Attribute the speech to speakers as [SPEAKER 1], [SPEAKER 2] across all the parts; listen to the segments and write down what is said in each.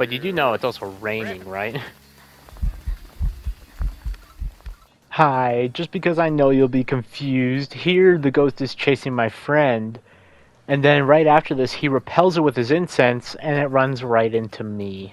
[SPEAKER 1] But you do know it's also raining, right? Hi, just because I know you'll be confused, here the ghost is chasing my friend, and then right after this he repels it with his incense, and it runs right into me.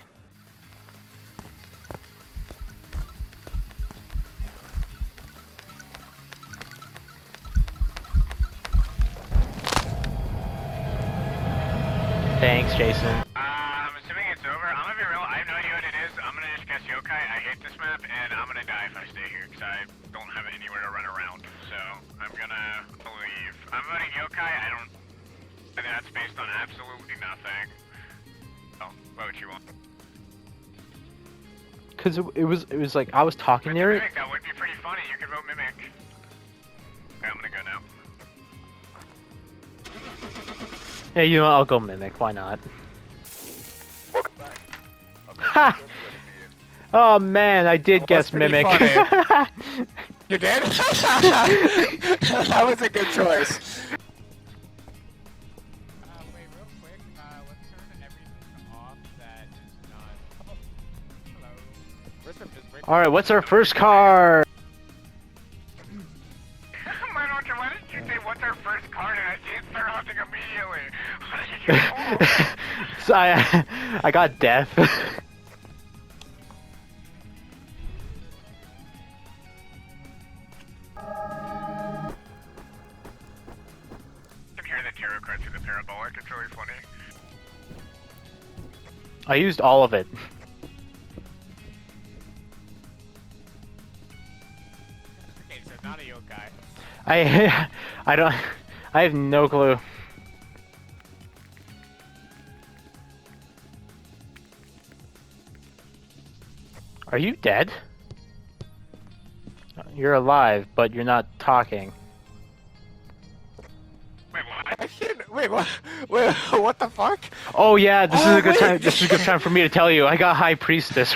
[SPEAKER 1] Thanks, Jason.
[SPEAKER 2] I'm assuming it's over. I'm gonna be real. I have no idea what it is. I'm gonna just guess yokai. I hate this map, and I'm gonna die if I stay here because I don't have anywhere to run around. So I'm gonna leave. I'm voting yokai. I think that's based on absolutely nothing. Oh, what would you want?
[SPEAKER 1] Cause it was like I was talking near it.
[SPEAKER 2] Mimic, that would be pretty funny. You could vote mimic. Okay, I'm gonna go now.
[SPEAKER 1] Yeah, you know what, I'll go mimic. Why not?
[SPEAKER 3] Welcome back.
[SPEAKER 1] Ha! Oh man, I did guess
[SPEAKER 3] pretty
[SPEAKER 1] mimic.
[SPEAKER 3] You did? That was a good choice.
[SPEAKER 4] Wait, real quick, let's turn everything off that is not... Oh, hello. Where's the
[SPEAKER 1] All right, what's our first card?
[SPEAKER 2] Why didn't you say what's our first card and I didn't start hunting immediately? What did you do?
[SPEAKER 1] So I got death.
[SPEAKER 2] Compare the tarot card to the parabolic. It's really funny.
[SPEAKER 1] I used all of it.
[SPEAKER 4] Okay, so not a yokai.
[SPEAKER 1] I have no clue. Are you dead? You're alive, but you're not talking.
[SPEAKER 2] Wait, what?
[SPEAKER 3] I can't. Wait, what? Wait, what the fuck?
[SPEAKER 1] Oh yeah, this is a good
[SPEAKER 3] wait.
[SPEAKER 1] time. This is a good time for me to tell you. I got High Priestess.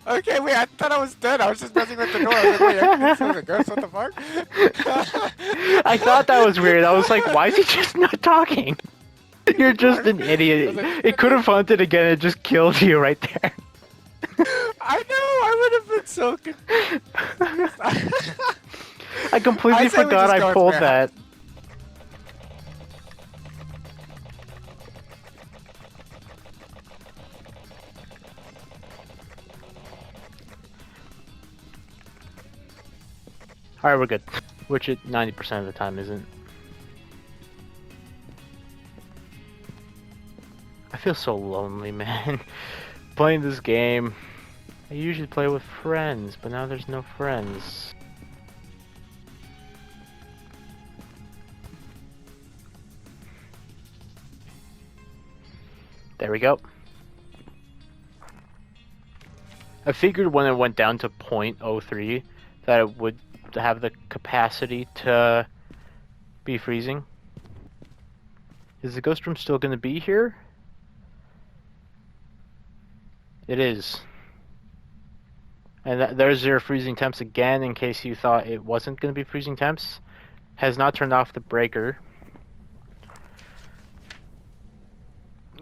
[SPEAKER 3] Okay, wait, I thought I was dead. I was just messing with the door. I was like, wait, I can see the ghost. What the fuck?
[SPEAKER 1] I thought that was weird. I was like, why is he just not talking? You're just an idiot. It could have hunted again and just killed you right there.
[SPEAKER 3] I know, I would have been so confused.
[SPEAKER 1] I completely
[SPEAKER 3] I say we
[SPEAKER 1] forgot
[SPEAKER 3] just go
[SPEAKER 1] I
[SPEAKER 3] with
[SPEAKER 1] pulled
[SPEAKER 3] Mare.
[SPEAKER 1] that. Alright, we're good. Which it 90% of the time isn't. I feel so lonely, man. Playing this game. I usually play with friends, but now there's no friends. There we go. I figured when it went down to 0.03 that it would have the capacity to be freezing. Is the ghost room still going to be here? It is. And there's your freezing temps again in case you thought it wasn't going to be freezing temps. Has not turned off the breaker.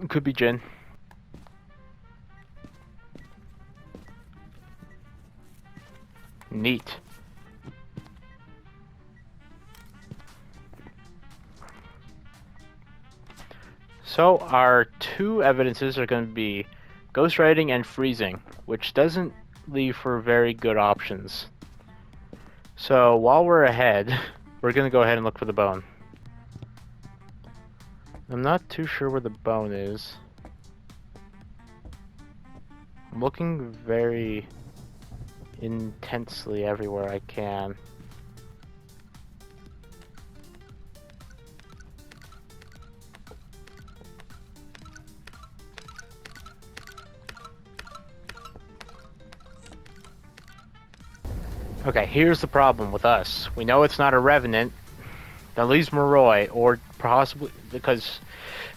[SPEAKER 1] Could be Jin. Neat. So our two evidences are going to be ghostwriting and freezing, which doesn't leave for very good options. So while we're ahead, we're going to go ahead and look for the bone. I'm not too sure where the bone is. I'm looking very intensely everywhere I can. Okay, here's the problem with us. We know it's not a revenant. That leaves Moroi, or possibly because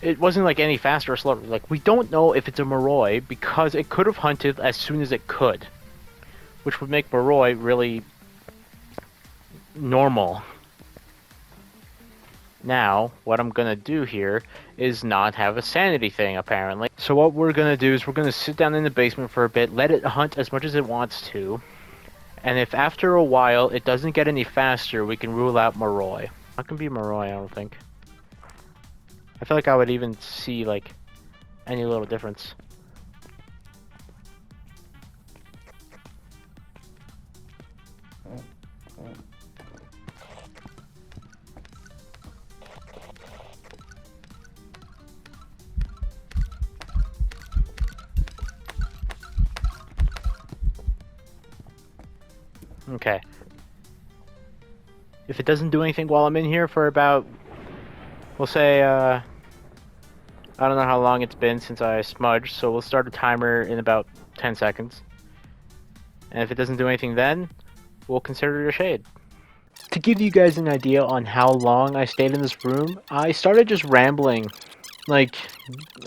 [SPEAKER 1] it wasn't like any faster or slower. Like, we don't know if it's a Moroi because it could have hunted as soon as it could, which would make Moroi really normal. Now, what I'm gonna do here is not have a sanity thing, apparently. So what we're gonna do is we're gonna sit down in the basement for a bit, let it hunt as much as it wants to, and if after a while it doesn't get any faster, we can rule out Moroi. Not gonna be Moroi, I don't think. I feel like I would even see, like, any little difference. Okay. If it doesn't do anything while I'm in here for about, we'll say, I don't know how long it's been since I smudged, so we'll start a timer in about 10 seconds. And if it doesn't do anything then, we'll consider it a shade. To give you guys an idea on how long I stayed in this room, I started just rambling. Like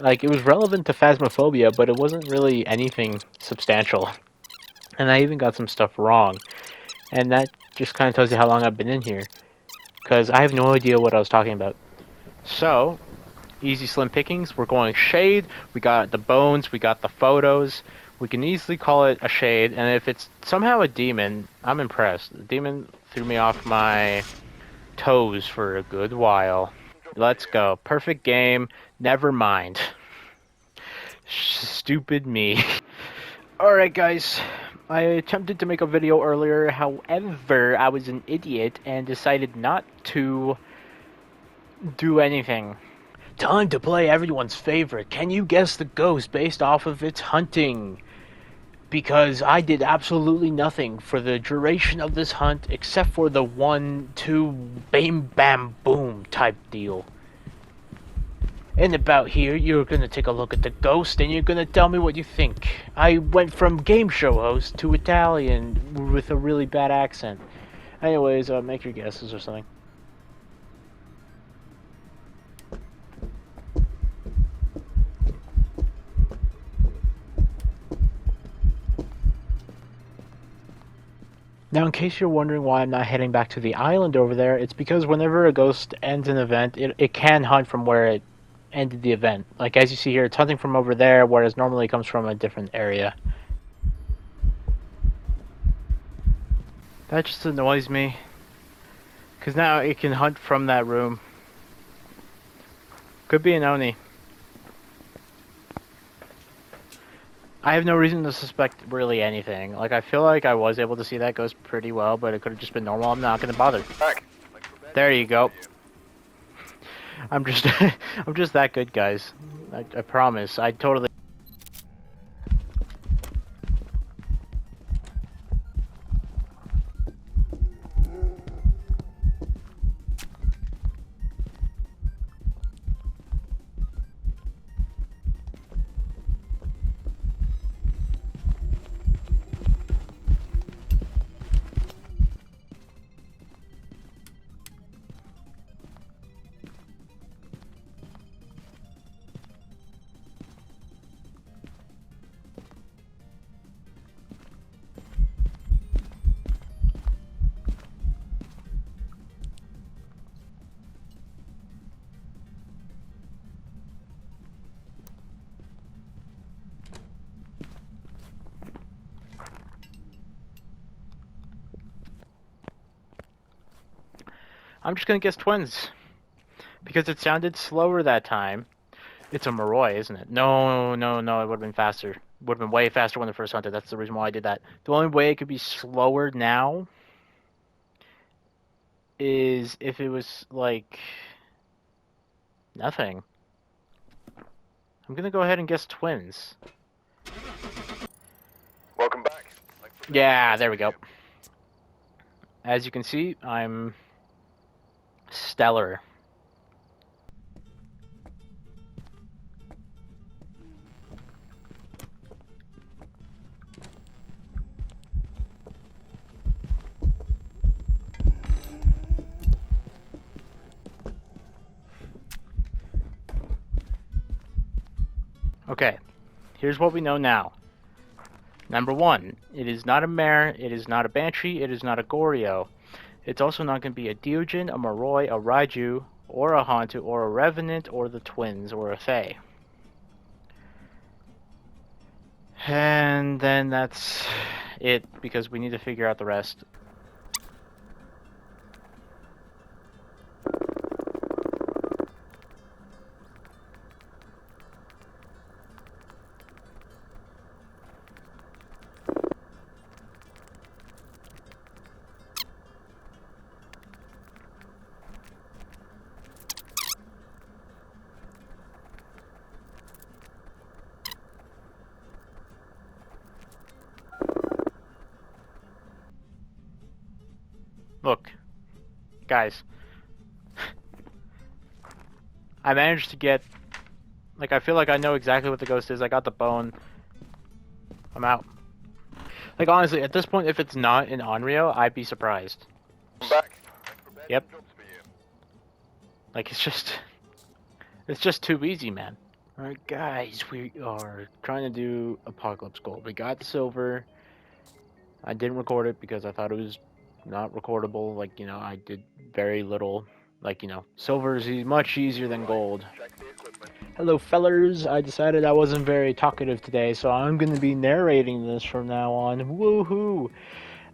[SPEAKER 1] it was relevant to Phasmophobia, but it wasn't really anything substantial. And I even got some stuff wrong. And that just kind of tells you how long I've been in here. Because I have no idea what I was talking about. So, easy slim pickings. We're going shade. We got the bones. We got the photos. We can easily call it a shade. And if it's somehow a demon, I'm impressed. The demon threw me off my toes for a good while. Let's go. Perfect game. Never mind. Stupid me. Alright guys, I attempted to make a video earlier, however, I was an idiot and decided not to do anything. Time to play everyone's favorite. Can you guess the ghost based off of its hunting? Because I did absolutely nothing for the duration of this hunt except for the 1, 2, bam, bam, boom type deal. And about here, you're gonna take a look at the ghost and you're gonna tell me what you think. I went from game show host to Italian with a really bad accent. Anyways, make your guesses or something. Now, in case you're wondering why I'm not heading back to the island over there, it's because whenever a ghost ends an event, it can hunt from where it ended the event. Like, as you see here, it's hunting from over there, whereas normally it comes from a different area. That just annoys me. Because now it can hunt from that room. Could be an Oni. I have no reason to suspect really anything. Like, I feel like I was able to see that ghost pretty well, but it could have just been normal. I'm not going to bother. There you go. I'm just I'm just that good, guys. I promise. I totally. I'm just gonna guess twins. Because it sounded slower that time. It's a Moroi, isn't it? No, no, no, it would have been faster. Would have been way faster when it first hunted. That's the reason why I did that. The only way it could be slower now is if it was, like, nothing. I'm gonna go ahead and guess twins.
[SPEAKER 5] Welcome back.
[SPEAKER 1] Yeah, there we go. As you can see, I'm stellar. Okay, here's what we know now. Number 1, it is not a mare, it is not a banshee, it is not a Goryo. It's also not going to be a Deogen, a Moroi, a Raiju, or a Haunted, or a Revenant, or the Twins, or a Fae. And then that's it, because we need to figure out the rest. Look, guys. I managed to get... Like, I feel like I know exactly what the ghost is. I got the bone. I'm out. Like, honestly, at this point, if it's not in Onryo, I'd be surprised.
[SPEAKER 5] I'm back.
[SPEAKER 1] Yep.
[SPEAKER 5] Jobs for you.
[SPEAKER 1] Like, it's just too easy, man. Alright, guys, we are trying to do Apocalypse Gold. We got silver. I didn't record it because I thought it was not recordable. Like, you know, I did very little. Like, you know, silver is much easier than gold.
[SPEAKER 5] Check the equipment.
[SPEAKER 1] Hello, fellers. I decided I wasn't very talkative today, so I'm going to be narrating this from now on. Woohoo!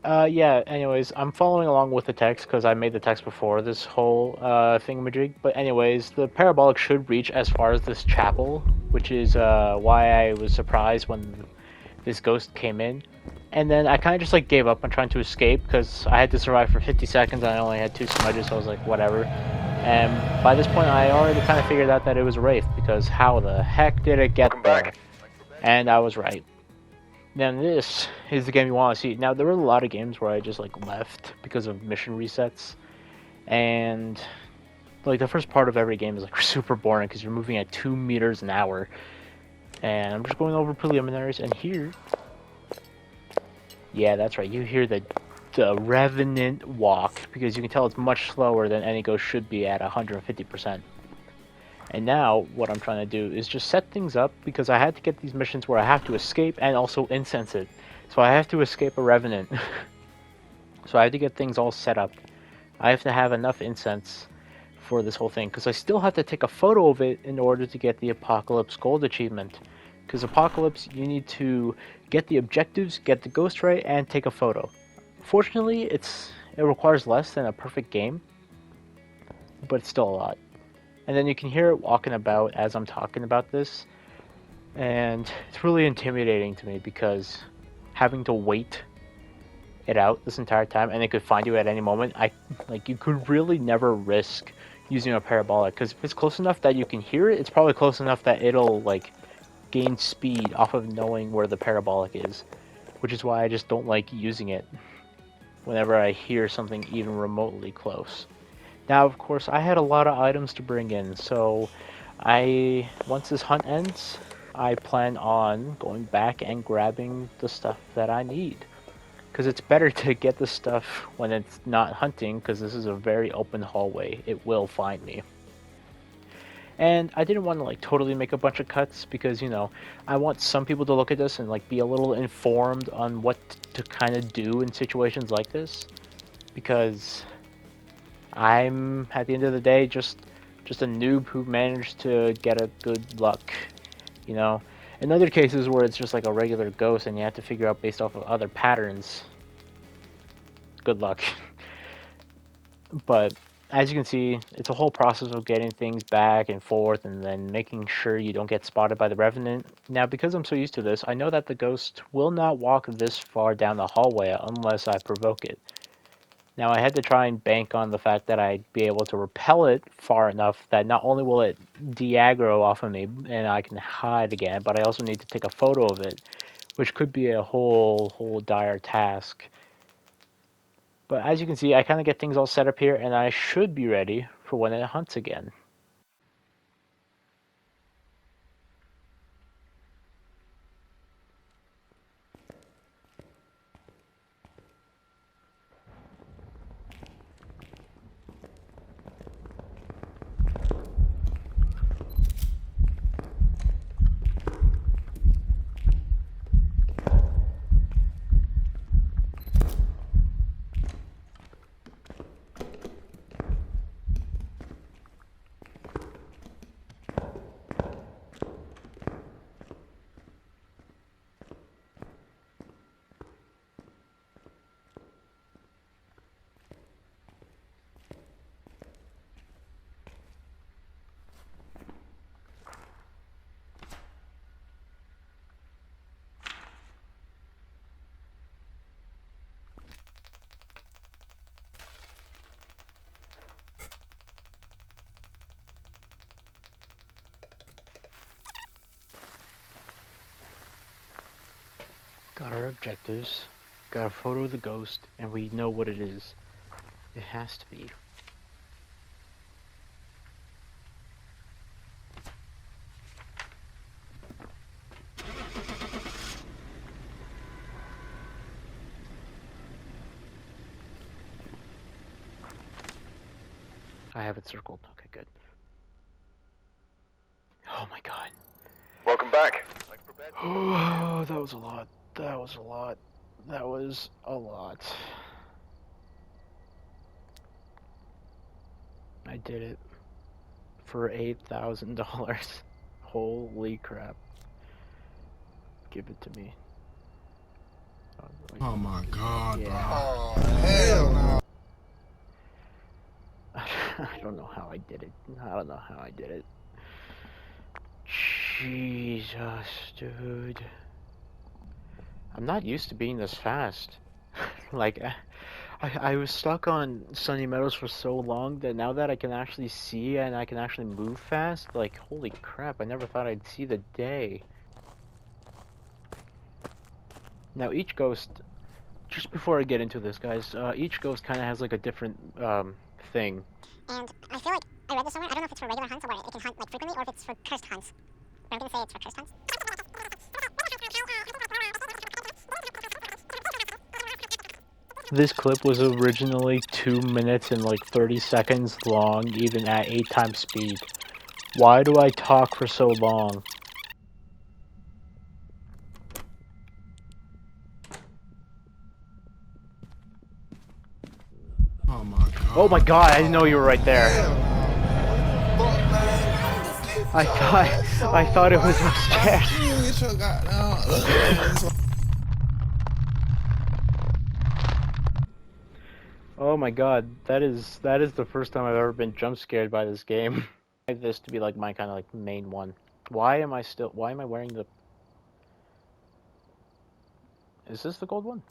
[SPEAKER 1] Yeah, anyways, I'm following along with the text because I made the text before this whole thingamajig. But anyways, the parabolic should reach as far as this chapel, which is why I was surprised when this ghost came in. And then I kind of just like gave up on trying to escape because I had to survive for 50 seconds and I only had 2 smudges, so I was like, whatever. And by this point, I already kind of figured out that it was a wraith because how the heck did it get
[SPEAKER 5] Welcome
[SPEAKER 1] there?
[SPEAKER 5] back.
[SPEAKER 1] And I was right. Then this is the game you want to see. Now, there were a lot of games where I just like left because of mission resets. And like the first part of every game is like super boring because you're moving at 2 meters an hour. And I'm just going over preliminaries, and here... Yeah, that's right. You hear the Revenant walk, because you can tell it's much slower than any ghost should be at 150%. And now, what I'm trying to do is just set things up, because I had to get these missions where I have to escape and also incense it. So I have to escape a Revenant. So I have to get things all set up. I have to have enough incense for this whole thing, because I still have to take a photo of it in order to get the Apocalypse Gold achievement. Because Apocalypse, you need to get the objectives, get the ghost right, and take a photo. Fortunately, it requires less than a perfect game, but it's still a lot. And then you can hear it walking about as I'm talking about this, and it's really intimidating to me because having to wait it out this entire time, and it could find you at any moment. You could really never risk using a parabolic, because if it's close enough that you can hear it, it's probably close enough that it'll like gain speed off of knowing where the parabolic is, which is why I just don't like using it whenever I hear something even remotely close. Now, of course, I had a lot of items to bring in, so once this hunt ends, I plan on going back and grabbing the stuff that I need. Because it's better to get the stuff when it's not hunting, because this is a very open hallway. It will find me. And I didn't want to like totally make a bunch of cuts because, you know, I want some people to look at this and like be a little informed on what to kind of do in situations like this. Because I'm, at the end of the day, just a noob who managed to get a good luck, you know. In other cases where it's just like a regular ghost and you have to figure out based off of other patterns, good luck. But as you can see, it's a whole process of getting things back and forth and then making sure you don't get spotted by the Revenant. Now, because I'm so used to this, I know that the ghost will not walk this far down the hallway unless I provoke it. Now, I had to try and bank on the fact that I'd be able to repel it far enough that not only will it de-aggro off of me and I can hide again, but I also need to take a photo of it, which could be a whole dire task. But as you can see, I kind of get things all set up here, and I should be ready for when it hunts again. Got our objectives. Got a photo of the ghost, and we know what it is. It has to be. I have it circled. Okay, good. Oh my god.
[SPEAKER 5] Welcome back.
[SPEAKER 1] Oh, that was a lot. That was a lot. That was a lot. I did it. For $8,000. Holy crap. Give it to me.
[SPEAKER 6] Oh my god,
[SPEAKER 1] Yeah.
[SPEAKER 3] Oh, hell no.
[SPEAKER 1] I don't know how I did it. I don't know how I did it. Jesus, dude. I'm not used to being this fast. Like, I was stuck on Sunny Meadows for so long that now that I can actually see and I can actually move fast, like, holy crap, I never thought I'd see the day. Now, each ghost, just before I get into this, guys, each ghost kind of has, like, a different, thing.
[SPEAKER 7] And I feel like I read this somewhere. I don't know if it's for regular hunts or it can hunt like frequently, or if it's for cursed hunts. But I'm gonna say it's for cursed hunts.
[SPEAKER 1] This clip was originally 2 minutes and like 30 seconds long, even at 8 times speed. Why do I talk for so long?
[SPEAKER 6] oh my god.
[SPEAKER 1] Oh my god, I didn't know you were right there. I thought it was upstairs. Oh my god, that is the first time I've ever been jump scared by this game. I like this to be like my kind of like main one. Why am I wearing the... Is this the gold one?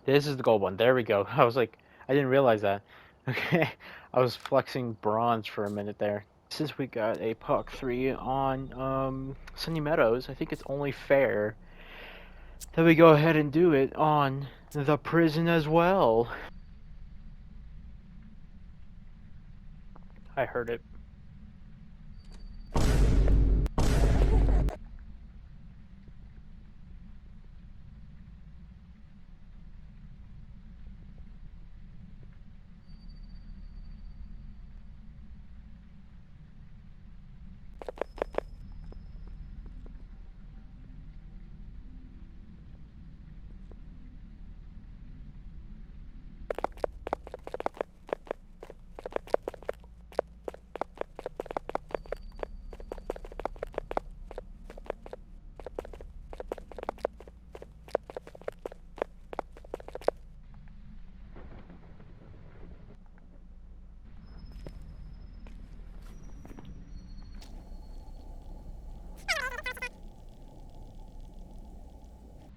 [SPEAKER 1] This is the gold one. There we go. I was like, I didn't realize that. Okay, I was flexing bronze for a minute there. Since we got a puck 3 on Sunny Meadows, I think it's only fair that we go ahead and do it on the prison as well. I heard it.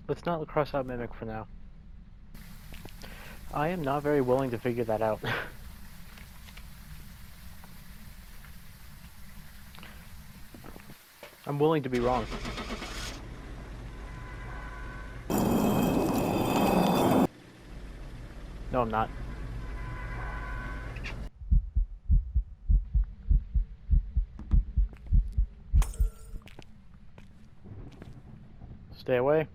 [SPEAKER 1] Let's not cross out Mimic for now. I am not very willing to figure that out. I'm willing to be wrong. No, I'm not. Stay away.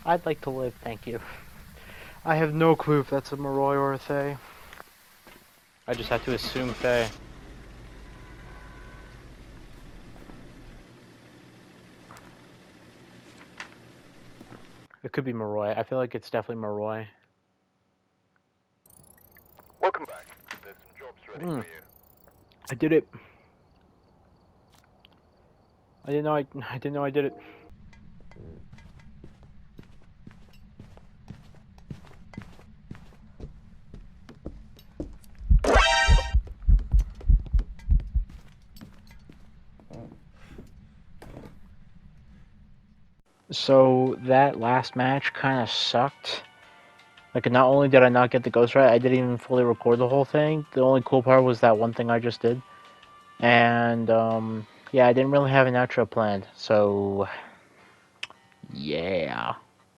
[SPEAKER 1] I'd like to live, thank you. I have no clue if that's a Moroi or a Thay. I just have to assume Thay. It could be Moroi. I feel like it's definitely Moroi.
[SPEAKER 5] Welcome back. There's some jobs ready for you.
[SPEAKER 1] I did it. I didn't know I did it. So that last match kind of sucked. Like, not only did I not get the ghost right, I didn't even fully record the whole thing. The only cool part was that one thing I just did. And, yeah, I didn't really have an outro planned. So, yeah.